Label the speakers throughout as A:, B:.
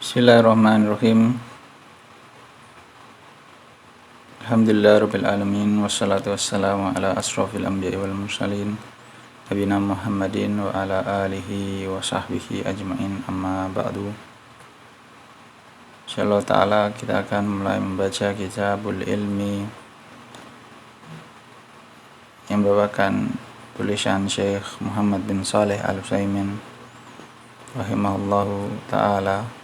A: Bismillahirrahmanirrahim. Alhamdulillahirabbil alamin wassalatu wassalamu ala asrofil anbiya'i wal mursalin nabiyina Muhammadin wa ala alihi wa sahbihi ajmain, amma ba'du. Insyaallah ta'ala kita akan mulai membaca Kitabul Ilmi yang merupakan tulisan Syekh Muhammad bin Shalih Al-Utsaimin rahimahullahu ta'ala.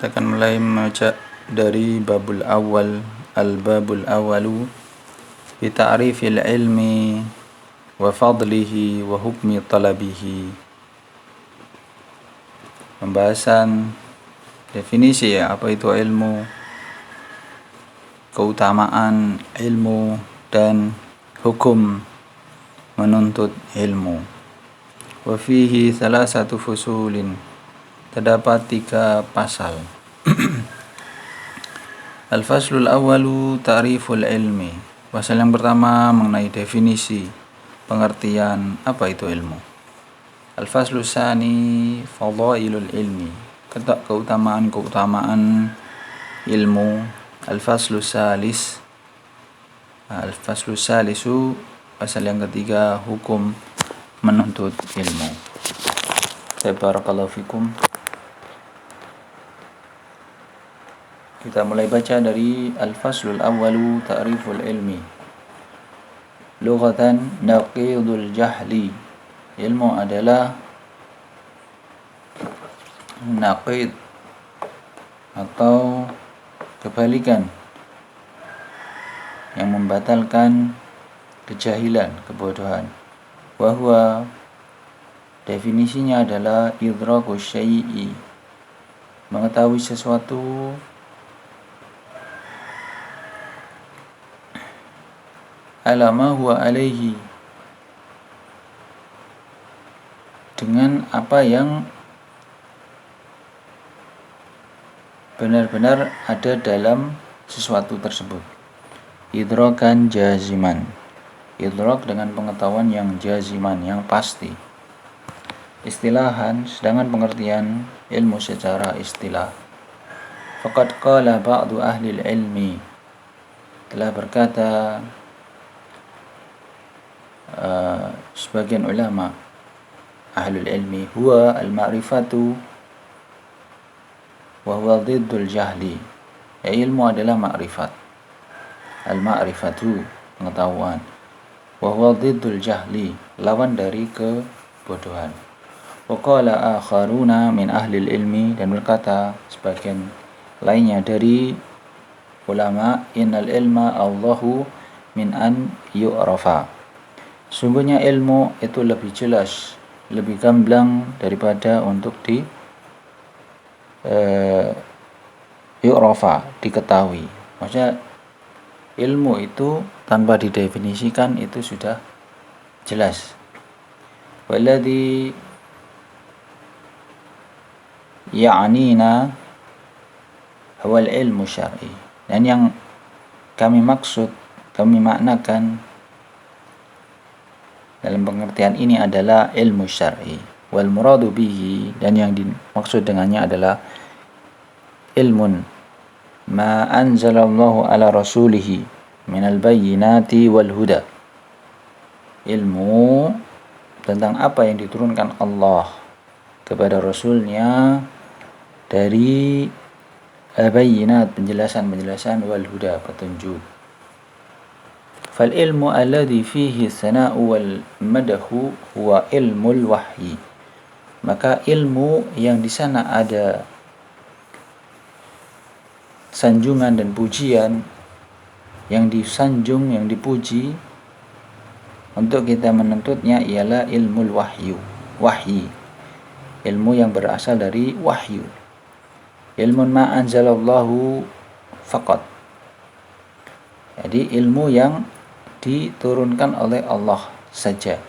A: Kita akan mulai membaca dari babul awal. Al-babul awalu bi ta'rifil ilmi wa fadlihi wa hukmi talabihi. Pembahasan definisi apa itu ilmu, keutamaan ilmu, dan hukum menuntut ilmu. Wa fihi salasatu fusulin, terdapat 3 pasal. Al-faslul awwalu ta'riful ilmi. Pasal yang pertama mengenai definisi, pengertian apa itu ilmu. Al-faslus tsani fadhailul ilmi, keutamaan ilmu. Al-faslus salisu, pasal yang ketiga, hukum menuntut ilmu. Barakallahu fikum. Kita mulai baca dari al-faslul awwalu ta'riful ilmi. Lughatan naqidul jahli. Ilmu adalah naqid atau kebalikan yang membatalkan kejahilan, kebodohan. Wa huwa, definisinya adalah idrakus syai'i, mengetahui sesuatu ala ma huwa alaihi, dengan apa yang benar-benar ada dalam sesuatu tersebut. Idrakan jaziman, idrak dengan pengetahuan yang jaziman, yang pasti. Istilahan, sedangkan pengertian ilmu secara istilah. Faqad qala ba'du ahli ilmi, telah berkata sebagian ulama ahlul ilmi, huwa al-ma'rifatu wa huwa dhiddul jahli. Ya, ilmu adalah ma'rifat. Al-ma'rifatu, pengetahuan. Wa huwa dhiddul jahli, lawan dari kebodohan. Wa qala akharuna min ahlil ilmi, dan berkata sebagian lainnya dari ulama, innal ilma Allahu min an yu'rafa. Sungguhnya ilmu itu lebih jelas, lebih gamblang daripada untuk yu'rafa, diketahui. Maksudnya ilmu itu tanpa didefinisikan itu sudah jelas. Walladhi ya'nina huwal ilmu syar'i, dan yang kami maknakan dalam pengertian ini adalah ilmu syar'i. Wal muradu bihi, dan yang dimaksud dengannya adalah ilmun ma anzalallahu ala rasulihi minal bayyinati wal huda, ilmu tentang apa yang diturunkan Allah kepada Rasulnya dari bayyinat, penjelasan, wal huda, petunjuk. Fal ilmu alladhi fihi sana'u wal madahu huwa ilmul wahyi. Maka ilmu yang di sana ada sanjungan dan pujian, yang disanjung, yang dipuji untuk kita menuntutnya ialah ilmul wahyi, ilmu yang berasal dari wahyu. Ilmun ma anzalallahu faqat, jadi ilmu yang diturunkan oleh Allah saja.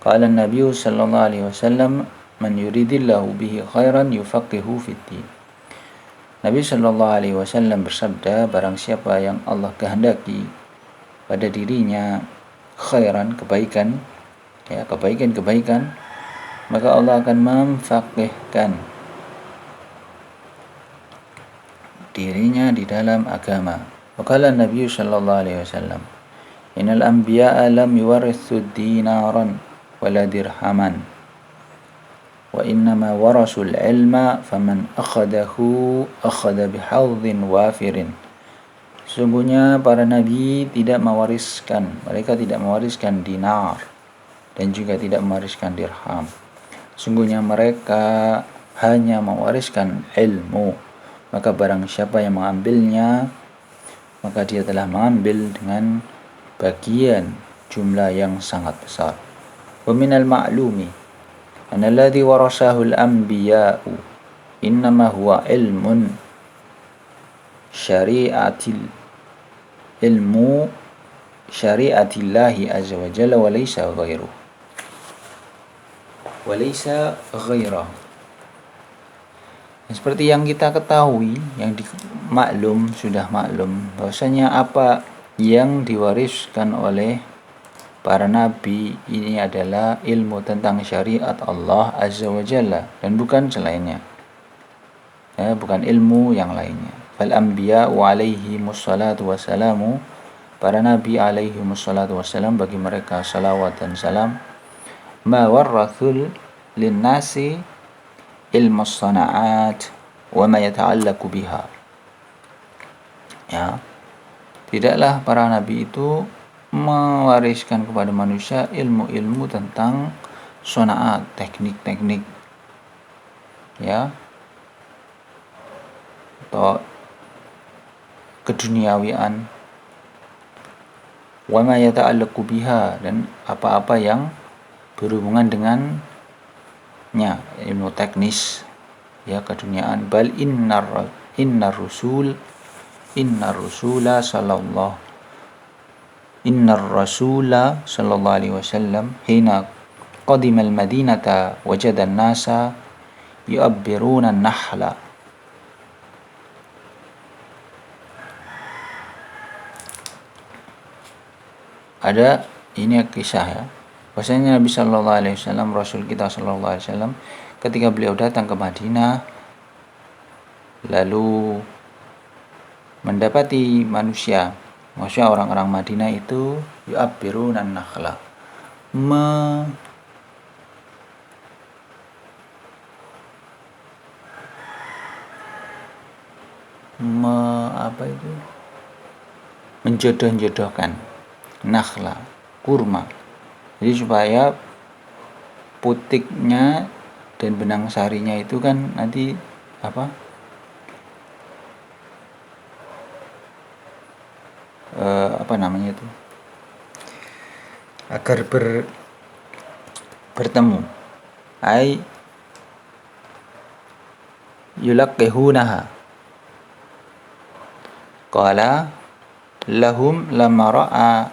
A: Qala Nabi sallallahu alaihi wasallam, man yuridillahu bihi khairan yufaqihu fid din. Nabi Shallallahu Alaihi Wasallam bersabda, barang siapa yang Allah kehendaki pada dirinya khairan, kebaikan, ya kebaikan, maka Allah akan memfaqihkan dirinya di dalam agama. Waqala Nabi Shallallahu Alaihi Wasallam, innal anbiya'a lam yuwarithu dinaran wala dirhaman wa innama warasul ilma faman akhadahu akhadha bihadhin wafirin. Sungguhnya para nabi mereka tidak mewariskan dinar dan juga tidak mewariskan dirham. Sungguhnya mereka hanya mewariskan ilmu. Maka barang siapa yang mengambilnya, maka dia telah mengambil dengan bagian jumlah yang sangat besar. Wa minal ma'lumi anna alladhi warasahu al-anbiya'u innama huwa ilmu syari'atillahi azza wa jalla wa laysa ghairuh. Seperti yang kita ketahui, yang sudah maklum bahwasanya apa yang diwariskan oleh para nabi ini adalah ilmu tentang syariat Allah Azza wa Jalla dan bukan selainnya, ya, bukan ilmu yang lainnya. Fal anbiya wa alaihi mussalatu wassalamu, para nabi alaihi mussalatu wassalam, bagi mereka salawat dan salam, ma warrathul linnasi ilmu sana'at wa ma yata'allaqu biha. Ya, tidaklah para nabi itu mewariskan kepada manusia ilmu-ilmu tentang sana'at, teknik-teknik, ya, atau keduniawian, wa ma yata'allaqu biha, dan apa-apa yang berhubungan dengannya, ilmu teknis, ya, keduniaan. Bal innar rasula sallallahu alaihi wasallam hina qadima al-madinata wajada an-nasa yu'abbiruna an-nahla. Ada ini kisah, ya, bahwasanya Nabi sallallahu alaihi wasallam, Rasul kita sallallahu alaihi wasallam, ketika beliau datang ke Madinah lalu mendapati manusia, maksudnya orang-orang Madinah itu yu'abbiruna an-nakhla, menjodoh-jodohkan nakhla, kurma. Jadi supaya putiknya dan benang sarinya itu kan nanti agar bertemu, ai yulaqqihunaha. Qala lahum lamma ra'a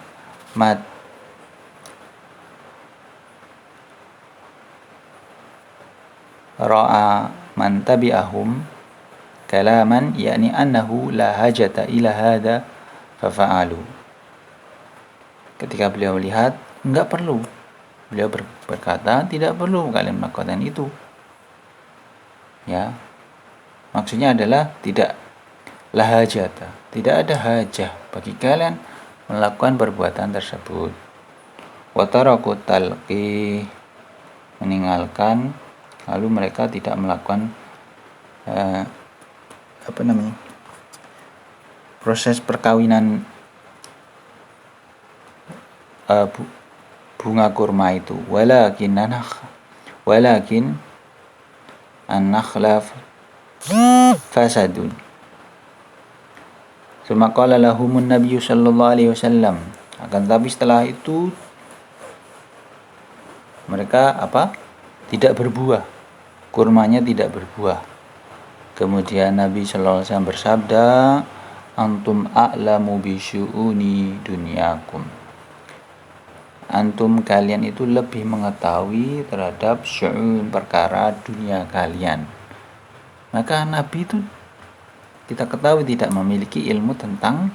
A: man tabi'ahum kalaman, yakni annahu la hajata ila hada fafa'alu. Ketika beliau melihat, enggak perlu, beliau berkata tidak perlu kalian melakukan itu, ya, maksudnya adalah tidak la hajata, tidak ada hajah bagi kalian melakukan perbuatan tersebut. Wa taraku talqih, meninggalkan, lalu mereka tidak melakukan proses perkawinan bunga kurma itu. Walakin an-nakhla fasadun. Tsumma qala lahumun nabiyyu sallallahu alaihi wasallam, akan tapi setelah itu mereka tidak berbuah, kurmanya tidak berbuah. Kemudian Nabi sallallahu alaihi wasallam bersabda, antum a'lamu bi syu'uni dunyakum, antum, kalian itu lebih mengetahui terhadap syu'un, perkara dunia kalian. Maka Nabi itu kita ketahui tidak memiliki ilmu tentang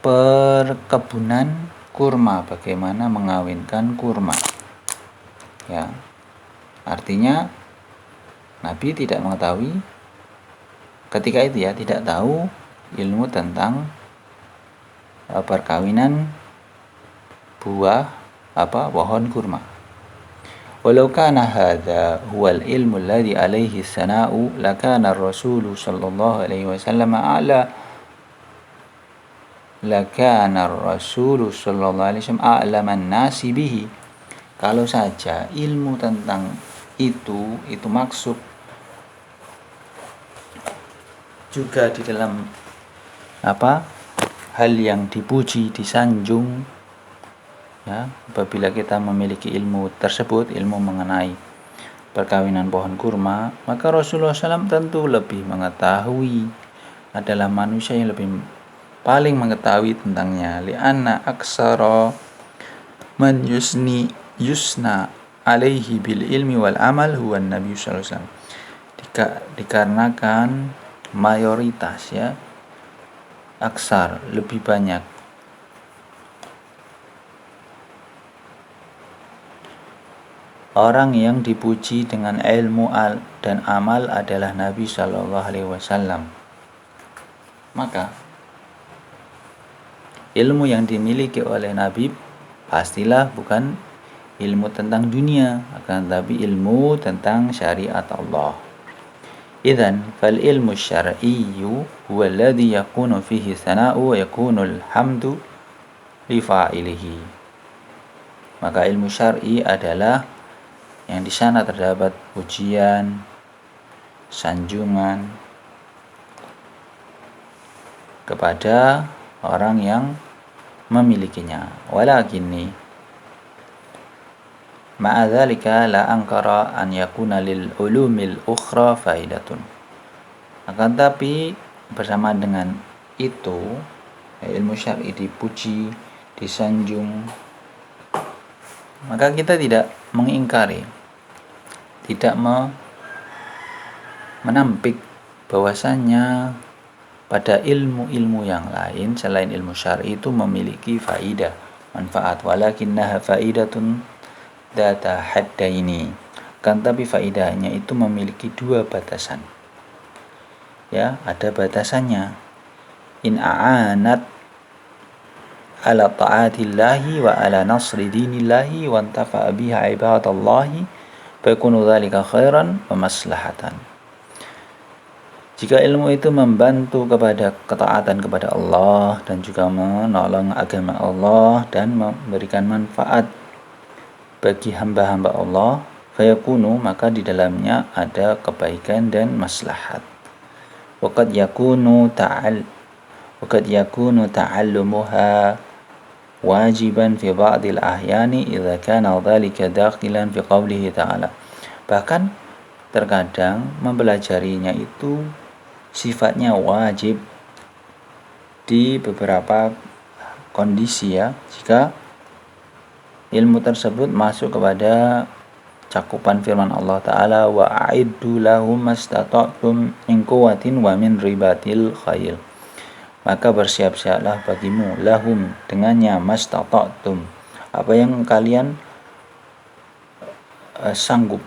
A: perkebunan kurma, bagaimana mengawinkan kurma. Ya. Artinya Nabi tidak mengetahui ketika itu ya, tidak tahu ilmu tentang perkawinan buah pohon kurma. Walau kana hadza huwal ilmu alladhi alaihi sana'u lakana ar-rasul sallallahu alaihi wasallam a'laman nasi bihi. Kalau saja ilmu tentang itu maksud juga di dalam hal yang dipuji, disanjung, ya, apabila kita memiliki ilmu tersebut, ilmu mengenai perkawinan pohon kurma, maka Rasulullah SAW tentu lebih mengetahui, adalah manusia yang paling mengetahui tentangnya. Li'anna aksara man yusna alaihi bil ilmi wal amal huwa Nabi sallallahu alaihi wasallam. Dikarenakan mayoritas, ya, aksar, lebih banyak, orang yang dipuji dengan ilmu dan amal adalah Nabi sallallahu alaihi wasallam. Maka ilmu yang dimiliki oleh Nabi pastilah bukan ilmu tentang dunia, akan tetapi ilmu tentang syariat Allah. Idzan fal ilmu syar'iyyu huwa alladhi yakunu fihi sana'u wa yakunu alhamdu li fa'ilihi. Maka ilmu syar'i adalah yang di sana terdapat pujian, sanjungan kepada orang yang memilikinya. Walakinni ma'a dzalika la ankara an yakuna lil ulumil ukhra faidatun. Akan tapi bersama dengan itu, ilmu syar'i dipuji, disanjung, maka kita tidak mengingkari, tidak menampik bahwasannya pada ilmu-ilmu yang lain selain ilmu syar'i itu memiliki faidah, manfaat. Walakinnaha faidatun data haddaini. Kan tapi faidahnya itu memiliki dua batasan. Ya, ada batasannya. In a'anat ala ta'atillahi wa ala nasri dinillahi wa antafa'a biha ibadallahi fa yakunu dzalika khairan wa maslahatan. Jika ilmu itu membantu kepada ketaatan kepada Allah dan juga menolong agama Allah dan memberikan manfaat bagi hamba-hamba Allah, fayakunu, maka di dalamnya ada kebaikan dan maslahat. Waqad yakunu ta'allumuha wajiban fi ba'dil ahyani idza kana dzalika dakhilan fi qoulihi ta'ala. Bahkan terkadang mempelajarinya itu sifatnya wajib di beberapa kondisi, ya, jika ilmu tersebut masuk kepada cakupan firman Allah Ta'ala, wa a'iddu lahum mastata'tum min quwwatin wa min ribatil khail. Maka bersiap-siaplah bagimu, lahum, dengannya, mastata'tum, apa yang kalian sanggup,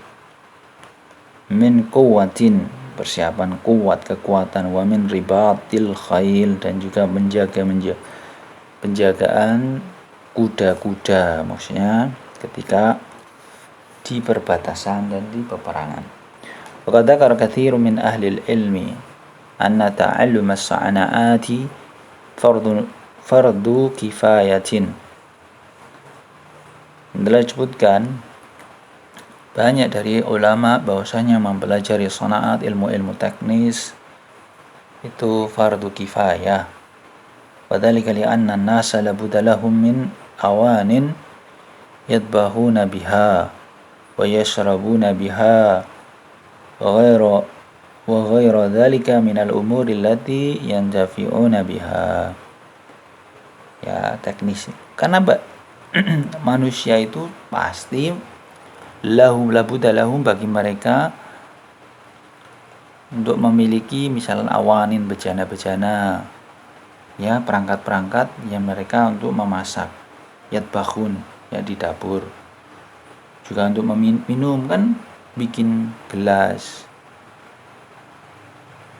A: min quwwatin, persiapan kuat, kekuatan, wa min ribatil khail, dan juga penjagaan kuda-kuda, maksudnya ketika di perbatasan dan di peperangan. Wa qad dzakara katsirun min ahli ilmi anna ta'allum as-sana'ati fardu kifayatin. Telah disebutkan banyak dari ulama bahwasanya mempelajari sana'at, ilmu-ilmu teknis itu fardu kifayah. Wa dzalika li anna an-nasa la budda lahum min awanin yadbahuna biha wa yashrabuna biha wa ghairu dzalika min al-umuri allati yantafi'una biha. Ya, teknis. Karena manusia itu pasti lahum bagi mereka untuk memiliki misalnya awanin bejana-bejana, ya perangkat-perangkat yang mereka untuk memasak, yatbakhun, ya di dapur. Juga untuk minum kan bikin gelas.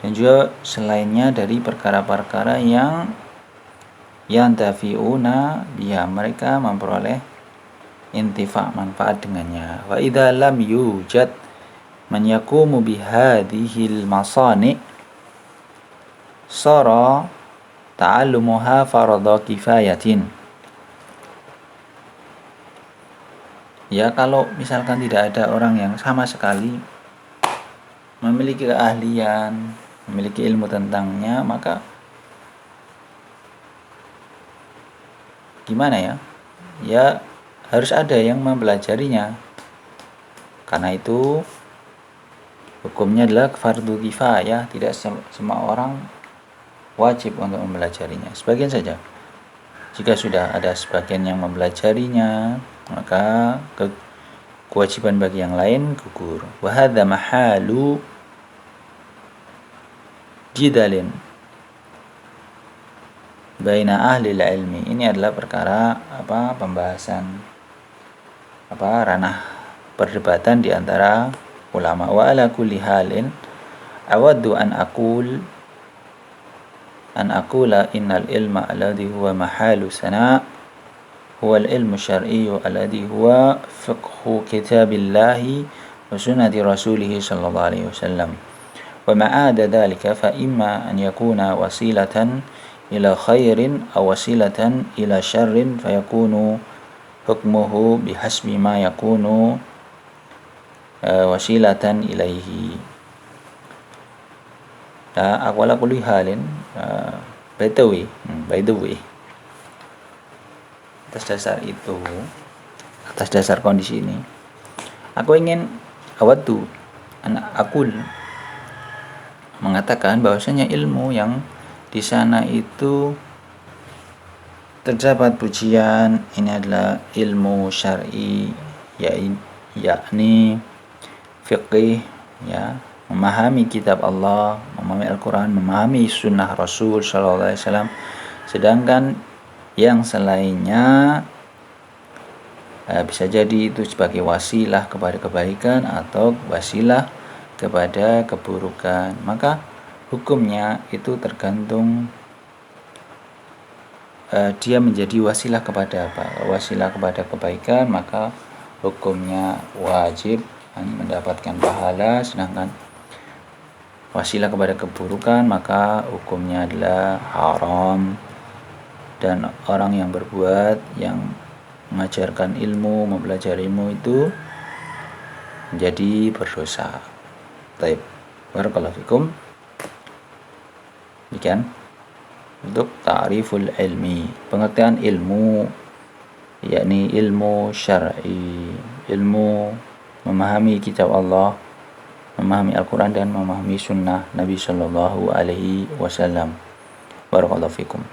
A: Dan juga selainnya dari perkara-perkara yang yantafi'una biha, mereka memperoleh intifa, manfaat dengannya. Wa idza lam yujad man yaqumu bihadhil masani' sara ta'allumuha farada kifayatin. Ya kalau misalkan tidak ada orang yang sama sekali memiliki keahlian, memiliki ilmu tentangnya, maka gimana ya? Ya harus ada yang mempelajarinya. Karena itu hukumnya adalah fardu kifayah, tidak semua orang wajib untuk mempelajarinya, sebagian saja. Jika sudah ada sebagian yang mempelajarinya, maka kewajiban bagi yang lain gugur. Wa hadza mahalu jidalin baina ahli ilmi. Ini adalah perkara pembahasan ranah perdebatan di antara ulama. Wa ala kulli halin awaddu an aqula innal ilma alladhi huwa mahalu sana' huwa al-ilmu syar'iyyu alladhi huwa fiqhu kitabillahi wa sunnati rasulih sallallahu alaihi wasallam. Wa ma'ada dhalika fa imma an yakuna wasilatan ila khairin aw wasilatan ila syarrin fayakunu hukmuhu bihasbi ma yakunu wasilatan ilaihi. Aqwala kulli halin, by the way, atas dasar kondisi ini, aku ingin akul mengatakan bahwasanya ilmu yang di sana itu terdapat pujian, ini adalah ilmu syar'i, yakni fiqih, ya, memahami kitab Allah, memahami Al-Quran, memahami sunnah Rasul sallallahu alaihi wasallam. Sedangkan yang selainnya bisa jadi itu sebagai wasilah kepada kebaikan atau wasilah kepada keburukan. Maka hukumnya itu tergantung dia menjadi wasilah kepada apa? Wasilah kepada kebaikan, maka hukumnya wajib mendapatkan pahala. Sedangkan wasilah kepada keburukan, maka hukumnya adalah haram. Dan orang yang berbuat, yang mengajarkan ilmu, mempelajari ilmu itu menjadi berdosa. Baik, barakallahu fikum. Demikian untuk ta'riful ilmi, pengertian ilmu, yakni ilmu syar'i, ilmu memahami kitab Allah, memahami Al-Quran dan memahami sunnah Nabi Sallallahu Alaihi Wasallam. Barakallahu fikum.